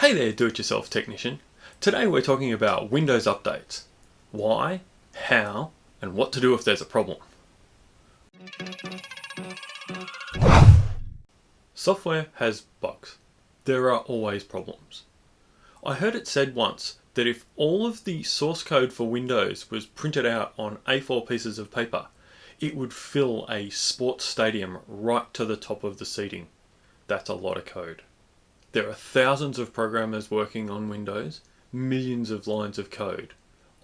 Hey there, do-it-yourself technician. Today we're talking about Windows updates. Why, how, and what to do if there's a problem. Software has bugs. There are always problems. I heard it said once that if all of the source code for Windows was printed out on A4 pieces of paper, it would fill a sports stadium right to the top of the seating. That's a lot of code. There are thousands of programmers working on Windows, millions of lines of code.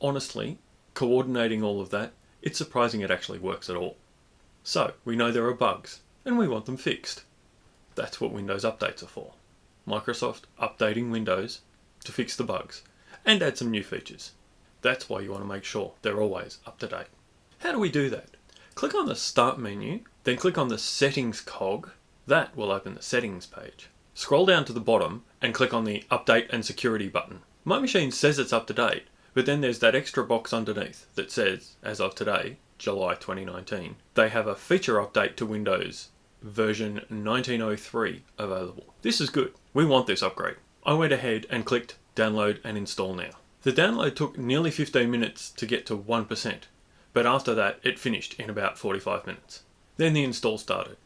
Honestly, coordinating all of that, it's surprising it actually works at all. So, we know there are bugs, and we want them fixed. That's what Windows updates are for. Microsoft updating Windows to fix the bugs, and add some new features. That's why you want to make sure they're always up to date. How do we do that? Click on the Start menu, then click on the Settings cog. That will open the Settings page. Scroll down to the bottom and click on the Update and Security button. My machine says it's up to date, but then there's that extra box underneath that says, as of today, July 2019, they have a feature update to Windows version 1903 available. This is good. We want this upgrade. I went ahead and clicked Download and Install Now. The download took nearly 15 minutes to get to 1%, but after that it finished in about 45 minutes. Then the install started.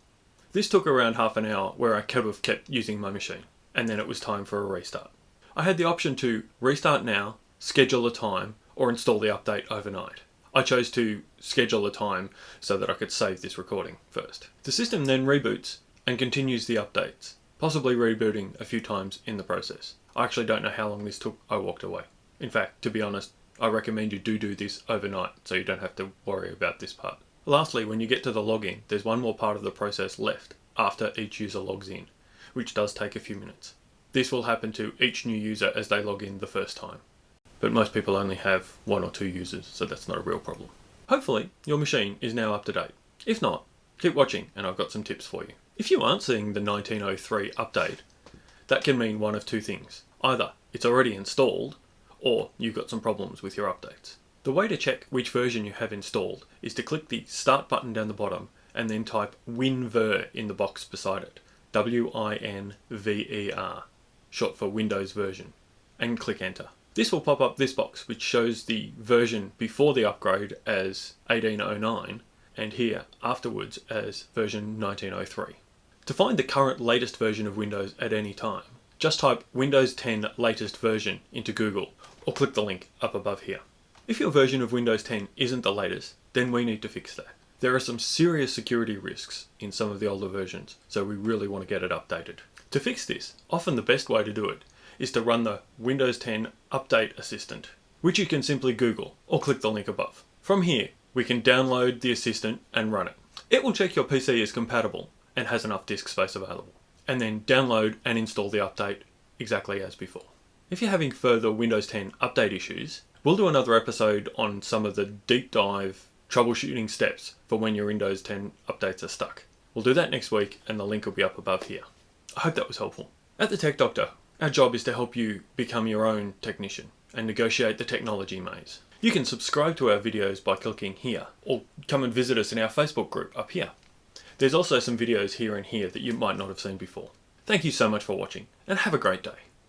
This took around half an hour where I could have kept using my machine, and then it was time for a restart. I had the option to restart now, schedule a time, or install the update overnight. I chose to schedule a time so that I could save this recording first. The system then reboots and continues the updates, possibly rebooting a few times in the process. I actually don't know how long this took. I walked away. In fact, to be honest, I recommend you do this overnight so you don't have to worry about this part. Lastly, when you get to the login, there's one more part of the process left after each user logs in, which does take a few minutes. This will happen to each new user as they log in the first time. But most people only have 1 or 2 users, so that's not a real problem. Hopefully, your machine is now up to date. If not, keep watching and I've got some tips for you. If you aren't seeing the 1903 update, that can mean one of two things. Either it's already installed, or you've got some problems with your updates. The way to check which version you have installed is to click the Start button down the bottom and then type WinVer in the box beside it. WinVer, short for Windows version, and click Enter. This will pop up this box which shows the version before the upgrade as 1809 and here afterwards as version 1903. To find the current latest version of Windows at any time, just type Windows 10 latest version into Google or click the link up above here. If your version of Windows 10 isn't the latest, then we need to fix that. There are some serious security risks in some of the older versions, so we really want to get it updated. To fix this, often the best way to do it is to run the Windows 10 Update Assistant, which you can simply Google or click the link above. From here, we can download the assistant and run it. It will check your PC is compatible and has enough disk space available, and then download and install the update exactly as before. If you're having further Windows 10 update issues, we'll do another episode on some of the deep dive troubleshooting steps for when your Windows 10 updates are stuck. We'll do that next week and the link will be up above here. I hope that was helpful. At the Tech Doctor, our job is to help you become your own technician and negotiate the technology maze. You can subscribe to our videos by clicking here, or come and visit us in our Facebook group up here. There's also some videos here and here that you might not have seen before. Thank you so much for watching, and have a great day.